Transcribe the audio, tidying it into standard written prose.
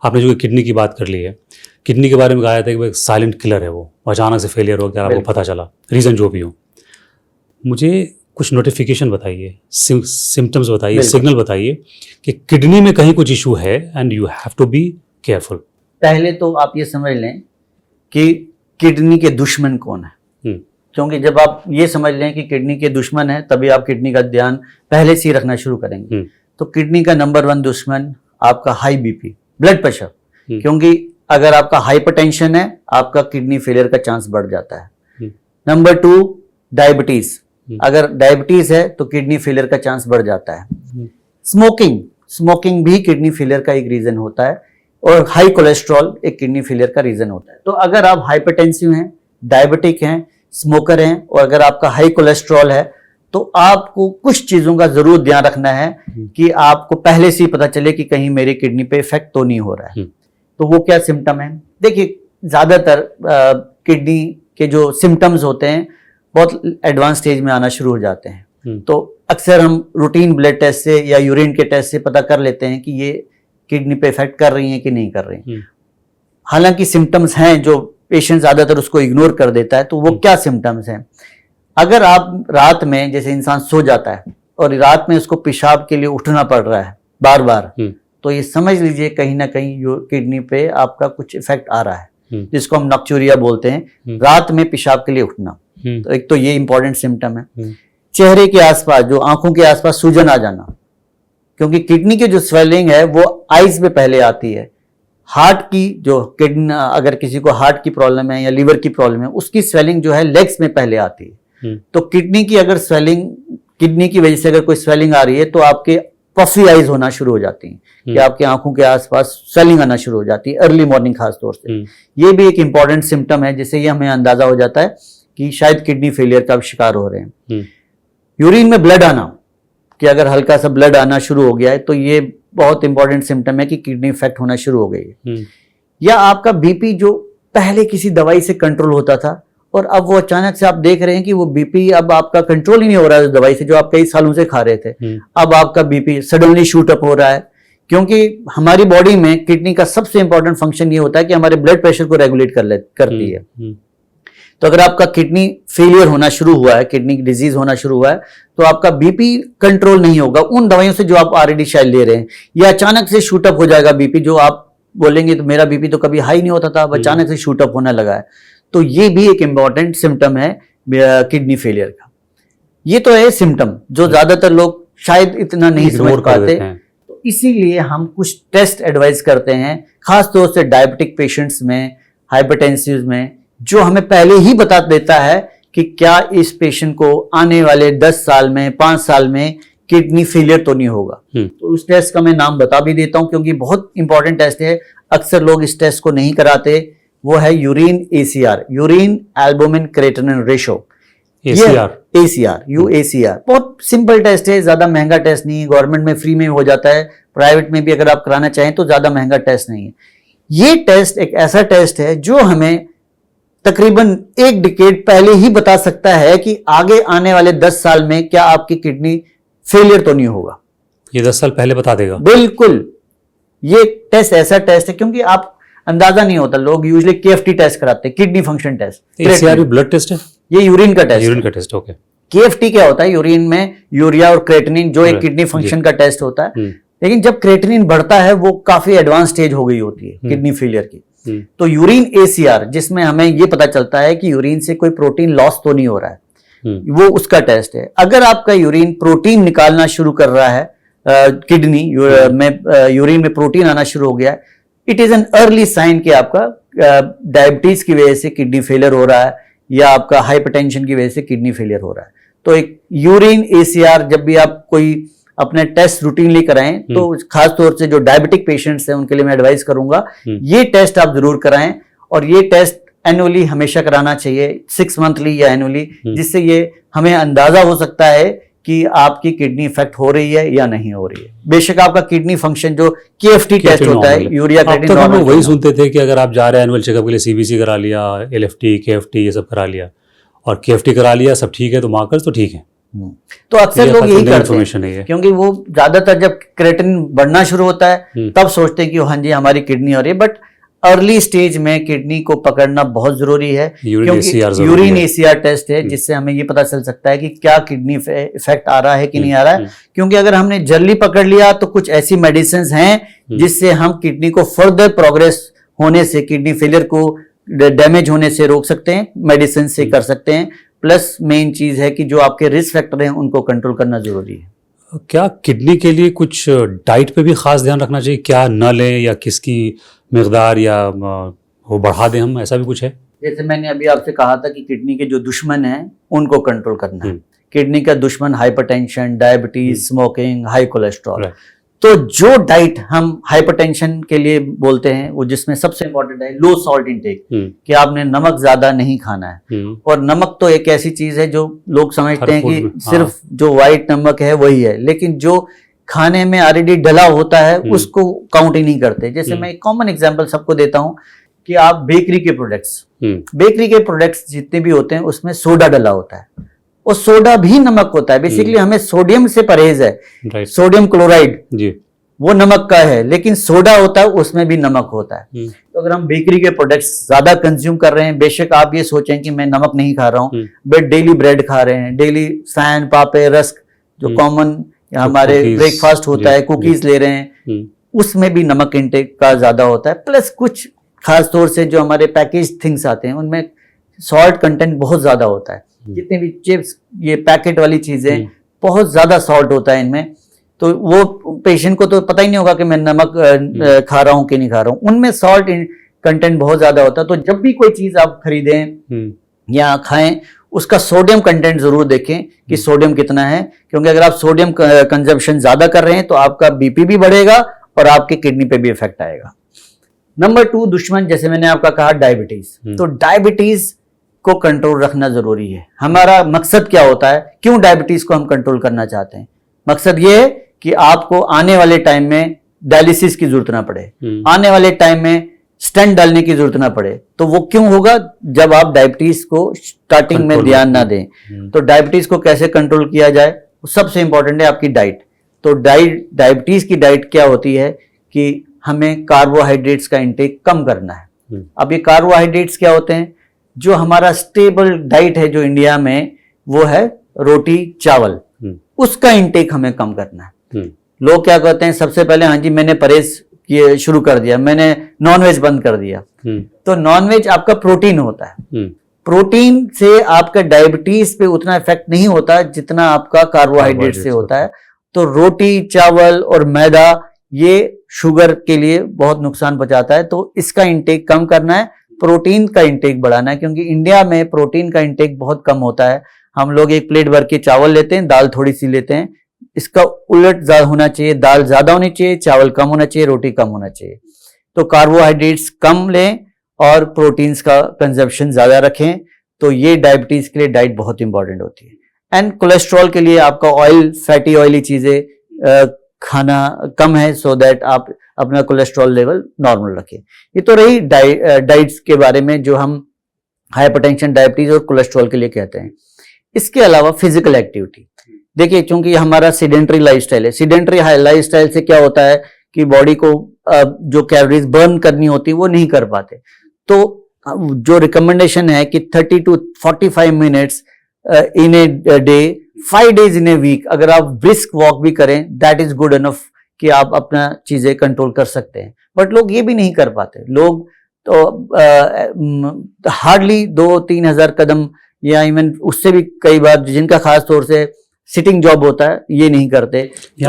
आपने जो किडनी की बात कर ली है, किडनी के बारे में कहा था कि वो एक साइलेंट किलर है, वो अचानक से फेलियर हो गया, आपको पता चला, रीज़न जो भी हो। मुझे कुछ नोटिफिकेशन बताइए, सिम्टम्स बताइए, सिग्नल बताइए कि किडनी में कहीं कुछ इशू है and you have to be careful. पहले तो आप ये समझ लें कि किडनी के दुश्मन कौन है, क्योंकि जब आप ये समझ लें कि किडनी के दुश्मन है तभी आप किडनी का ध्यान पहले से ही रखना शुरू करेंगे। तो किडनी का नंबर 1 दुश्मन आपका हाई बीपी, ब्लड प्रेशर, क्योंकि अगर आपका हाइपरटेंशन है आपका किडनी फेलियर का चांस बढ़ जाता है। नंबर 2 डायबिटीज, अगर डायबिटीज है तो किडनी फेलियर का चांस बढ़ जाता है। स्मोकिंग भी किडनी फेलियर का एक रीजन होता है, और हाई कोलेस्ट्रॉल एक किडनी फेलियर का रीजन होता है। तो अगर आप हाइपरटेंसिव हैं, डायबिटिक हैं, स्मोकर हैं और अगर आपका हाई कोलेस्ट्रॉल है तो आपको कुछ चीजों का जरूर ध्यान रखना है कि आपको पहले से ही पता चले कि कहीं मेरी किडनी पे इफेक्ट तो नहीं हो रहा है। तो वो क्या सिम्टम है? देखिए, ज्यादातर किडनी के जो सिम्टम्स होते हैं बहुत एडवांस स्टेज में आना शुरू हो जाते हैं। तो अक्सर हम रूटीन ब्लड टेस्ट से या यूरिन के टेस्ट से पता कर लेते हैं कि ये किडनी पे इफेक्ट कर रही हैं कि नहीं कर रही हैं। हालांकि सिम्टम्स हैं जो पेशेंट ज्यादातर उसको इग्नोर कर देता है। तो वो क्या सिम्टम्स हैं? अगर आप रात में, जैसे इंसान सो जाता है और रात में उसको पेशाब के लिए उठना पड़ रहा है बार बार, तो ये समझ लीजिए कहीं ना कहीं किडनी पे आपका कुछ इफेक्ट आ रहा है, जिसको हम नॉक्चूरिया बोलते हैं, रात में पेशाब के लिए उठना। तो एक तो ये इंपॉर्टेंट सिम्टम है। चेहरे के आसपास, जो आंखों के आसपास सूजन आ जाना, क्योंकि किडनी की जो स्वेलिंग है वो आईज में पहले आती है। हार्ट की जो किडनी, अगर किसी को हार्ट की प्रॉब्लम है या लीवर की प्रॉब्लम है, उसकी स्वेलिंग जो है लेग्स में पहले आती है। तो किडनी की अगर स्वेलिंग, किडनी की वजह से अगर कोई स्वेलिंग आ रही है तो आपके पफी आईज होना शुरू हो जाती हैं, कि आपकी आंखों के आसपास स्वेलिंग आना शुरू हो जाती है अर्ली मॉर्निंग खास तौर से। ये भी एक इंपॉर्टेंट सिम्टम है जिससे ये हमें अंदाजा हो जाता है कि शायद किडनी फेलियर का शिकार हो रहे हैं। यूरिन में ब्लड आना, कि अगर हल्का सा ब्लड आना शुरू हो गया है तो ये बहुत इंपॉर्टेंट सिम्टम है कि किडनी इफेक्ट होना शुरू हो गई है। या आपका बीपी जो पहले किसी दवाई से कंट्रोल होता था और अब वो अचानक से आप देख रहे हैं कि वो बीपी अब आपका कंट्रोल ही नहीं हो रहा है उस दवाई से जो आप कई सालों से खा रहे थे। अब आपका बीपी सडनली शूट अप हो रहा है, क्योंकि हमारी बॉडी में किडनी का सबसे इंपॉर्टेंट फंक्शन ये होता है कि हमारे ब्लड प्रेशर को रेगुलेट करती है। तो अगर आपका किडनी फेलियर होना शुरू हुआ है, किडनी डिजीज होना शुरू हुआ है, तो आपका बीपी कंट्रोल नहीं होगा उन दवाइयों से जो आप ऑलरेडी शायद ले रहे हैं, या अचानक से शूटअप हो जाएगा बीपी, जो आप बोलेंगे तो मेरा बीपी तो कभी हाई नहीं होता था, अब अचानक से शूटअप होने लगा है। तो ये भी एक इंपॉर्टेंट सिम्टम है किडनी फेलियर का। ये तो है सिम्टम जो ज्यादातर लोग शायद इतना नहीं समझ पाते, तो इसीलिए हम कुछ टेस्ट एडवाइस करते हैं, खासतौर से डायबिटिक पेशेंट्स में, हाइपरटेंसिव में, जो हमें पहले ही बता देता है कि क्या इस पेशेंट को आने वाले 10 साल में, 5 साल में किडनी फेलियर तो नहीं होगा। तो उस टेस्ट का मैं नाम बता भी देता हूं क्योंकि बहुत इंपॉर्टेंट टेस्ट है, अक्सर लोग इस टेस्ट को नहीं कराते। वो है urine ACR, urine albumin creatinine ratio, ACR, UACR। बहुत सिंपल टेस्ट है, ज्यादा महंगा टेस्ट नहीं है, गवर्नमेंट में फ्री में हो जाता है, प्राइवेट में भी अगर आप कराना चाहें तो ज्यादा महंगा टेस्ट नहीं है। ये टेस्ट एक ऐसा टेस्ट है जो हमें तकरीबन 1 डिकेड पहले ही बता सकता है कि आगे आने वाले 10 साल में क्या आपकी किडनी फेलियर तो नहीं होगा। ये 10 साल पहले बता देगा? बिल्कुल। ये टेस्ट ऐसा टेस्ट है, क्योंकि आप अंदाजा नहीं होता, लोग यूजुअली KFT टेस्ट कराते हैं, kidney function test. ACR blood test है? ये यूरिन का टेस्ट। यूरिन का टेस्ट, ओके। KFT क्या होता है? यूरिन में यूरिया और क्रिएटिनिन, जो एक किडनी फंक्शन का टेस्ट होता है। लेकिन जब क्रिएटिनिन बढ़ता है वो काफी एडवांस स्टेज हो गई होती है किडनी फेलियर की। तो यूरिन ACR, जिसमें हमें ये पता चलता है कि यूरिन से कोई प्रोटीन लॉस तो नहीं हो रहा है, वो उसका टेस्ट है। अगर आपका यूरिन प्रोटीन निकालना शुरू कर रहा है, किडनी में यूरिन में प्रोटीन आना शुरू हो गया है, it is an early sign कि आपका डायबिटीज की वजह से किडनी फेलियर हो रहा है या आपका हाइपरटेंशन की वजह से किडनी फेलियर हो रहा है। तो एक यूरिन ACR जब भी आप कोई अपने टेस्ट रूटीनली कराएं, तो खास तौर से जो डायबिटिक पेशेंट्स हैं उनके लिए मैं एडवाइस करूंगा ये टेस्ट आप जरूर कराएं। और ये टेस्ट एनुअली हमेशा कराना चाहिए, 6 मंथली या एनुअली, जिससे ये हमें अंदाजा हो सकता है कि आपकी किडनी इफेक्ट हो रही है या नहीं हो रही है। बेशक आपका किडनी फंक्शन जो KFT टेस्ट होता है, यूरिया क्रिएटिनिन, हम लोग वही सुनते थे कि अगर आप जा रहे हैं एनुअल चेकअप के लिए, CBC करा लिया, LFT, KFT ये सब करा लिया, और KFT करा लिया, सब ठीक है तो मार्कर्स तो ठीक है, तो अक्सर ये लोग काफी यही नई करते information है हैं ये। क्योंकि वो ज्यादातर जब क्रेटिनिन बढ़ना शुरू होता है तब सोचते हैं कि हाँ जी हमारी किडनी हो रही है, बट अर्ली स्टेज में किडनी को पकड़ना बहुत जरूरी है यूरिन क्योंकि ACR जरूरी यूरिन है। एसीआर टेस्ट है जिससे हमें ये पता चल सकता है कि क्या किडनी इफेक्ट आ रहा है कि नहीं आ रहा है। क्योंकि अगर हमने जल्दी पकड़ लिया तो कुछ ऐसी मेडिसिन हैं जिससे हम किडनी को फर्दर प्रोग्रेस होने से, किडनी फेलियर को डैमेज होने से रोक सकते हैं, मेडिसिन से कर सकते हैं। प्लस मेन चीज है कि जो आपके रिस्क फैक्टर हैं उनको कंट्रोल करना जरूरी है। क्या किडनी के लिए कुछ डाइट पे भी खास ध्यान रखना चाहिए, क्या न लें या किसकी मिकदार या वो बढ़ा दें हम, ऐसा भी कुछ है? जैसे मैंने अभी आपसे कहा था कि किडनी के जो दुश्मन हैं उनको कंट्रोल करना है। किडनी का दुश्मन hypertension, diabetes, smoking, high cholesterol. तो जो डाइट हम हाइपरटेंशन के लिए बोलते हैं वो जिसमें सबसे इंपॉर्टेंट है लो सॉल्ट इंटेक, कि आपने नमक ज्यादा नहीं खाना है। और नमक तो एक ऐसी चीज है जो लोग समझते हैं कि सिर्फ जो व्हाइट नमक है वही है, लेकिन जो खाने में ऑलरेडी डला होता है उसको काउंट ही नहीं करते। जैसे मैं एक कॉमन एग्जांपल सबको देता हूं कि आप बेकरी के प्रोडक्ट्स जितने भी होते हैं उसमें सोडा डला होता है, और सोडा भी नमक होता है। बेसिकली हमें सोडियम से परहेज है, सोडियम क्लोराइड जी वो नमक का है, लेकिन सोडा होता है उसमें भी नमक होता है। तो अगर हम बेकरी के प्रोडक्ट्स ज्यादा कंज्यूम कर रहे हैं, बेशक आप ये सोचें कि मैं नमक नहीं खा रहा हूँ, बट डेली ब्रेड खा रहे हैं, डेली सैन पापे रस्क जो कॉमन हमारे ब्रेकफास्ट होता है, कुकीज ले रहे हैं, उसमें भी नमक इंटेक का ज्यादा होता है। प्लस कुछ खास तौर से जो हमारे पैकेज थिंग्स आते हैं उनमें सॉल्ट कंटेंट बहुत ज्यादा होता है। जितने भी चिप्स, ये पैकेट वाली चीजें, बहुत ज्यादा सॉल्ट होता है इनमें। तो वो पेशेंट को तो पता ही नहीं होगा कि मैं नमक खा रहा हूँ कि नहीं खा रहा हूँ, उनमें सॉल्ट कंटेंट बहुत ज्यादा होता है। तो जब भी कोई चीज आप खरीदें या खाएं उसका सोडियम कंटेंट जरूर देखें कि सोडियम कितना है, क्योंकि अगर आप सोडियम कंजप्शन ज्यादा कर रहे हैं तो आपका बीपी भी बढ़ेगा और आपके किडनी पे भी इफेक्ट आएगा। नंबर 2 दुश्मन, जैसे मैंने आपका कहा डायबिटीज। तो डायबिटीज को कंट्रोल रखना जरूरी है। हमारा मकसद क्या होता है, क्यों डायबिटीज को हम कंट्रोल करना चाहते हैं? मकसद ये है कि आपको आने वाले टाइम में डायलिसिस की जरूरत ना पड़े, आने वाले टाइम में स्टेंट डालने की जरूरत ना पड़े। तो वो क्यों होगा? जब आप डायबिटीज को स्टार्टिंग में ध्यान ना दें। तो डायबिटीज को कैसे कंट्रोल किया जाए? सबसे इंपॉर्टेंट है आपकी डाइट। तो डायबिटीज की डाइट क्या होती है कि हमें कार्बोहाइड्रेट्स का इंटेक कम करना है। अब ये कार्बोहाइड्रेट्स क्या होते हैं? जो हमारा स्टेबल डाइट है जो इंडिया में, वो है रोटी चावल, उसका इंटेक हमें कम करना है। लोग क्या कहते हैं, सबसे पहले हाँ जी मैंने परहेज किए शुरू कर दिया, मैंने नॉनवेज बंद कर दिया। तो नॉनवेज आपका प्रोटीन होता है, प्रोटीन से आपका डायबिटीज पे उतना इफेक्ट नहीं होता जितना आपका कार्बोहाइड्रेट से होता है। तो रोटी चावल और मैदा ये शुगर के लिए बहुत नुकसान पहुंचाता है, तो इसका इंटेक कम करना है, प्रोटीन का इंटेक बढ़ाना है। क्योंकि इंडिया में प्रोटीन का इंटेक बहुत कम होता है। हम लोग एक प्लेट भर के चावल लेते हैं, दाल थोड़ी सी लेते हैं। इसका उलट ज्यादा होना चाहिए, दाल ज्यादा होनी चाहिए, चावल कम होना चाहिए, रोटी कम होना चाहिए। तो कार्बोहाइड्रेट्स कम लें और प्रोटीन्स का कंजप्शन ज्यादा रखें। तो ये डायबिटीज के लिए डाइट बहुत इंपॉर्टेंट होती है। एंड कोलेस्ट्रॉल के लिए आपका ऑयल, फैटी ऑयली चीजें खाना कम है, सो दैट आप अपना कोलेस्ट्रॉल लेवल नॉर्मल रखें। ये तो रही डाइट्स के बारे में जो हम हाइपरटेंशन, डायबिटीज और कोलेस्ट्रॉल के लिए कहते हैं। इसके अलावा फिजिकल एक्टिविटी, देखिए चूंकि हमारा सीडेंटरी लाइफस्टाइल है, सीडेंटरी लाइफस्टाइल से क्या होता है कि बॉडी को जो कैलोरीज बर्न करनी होती है वो नहीं कर पाते। तो जो रिकमेंडेशन है कि 30 to 45 minutes in a day, 5 days in a week, अगर आप ब्रिस्क वॉक भी करें दैट इज गुड इनफ कि आप अपना चीजें कंट्रोल कर सकते हैं। बट लोग ये भी नहीं कर पाते। लोग तो हार्डली 2-3 हजार कदम या इवन उससे भी कई बार, जिनका खास तौर से सिटिंग जॉब होता है, ये नहीं करते। यहाँ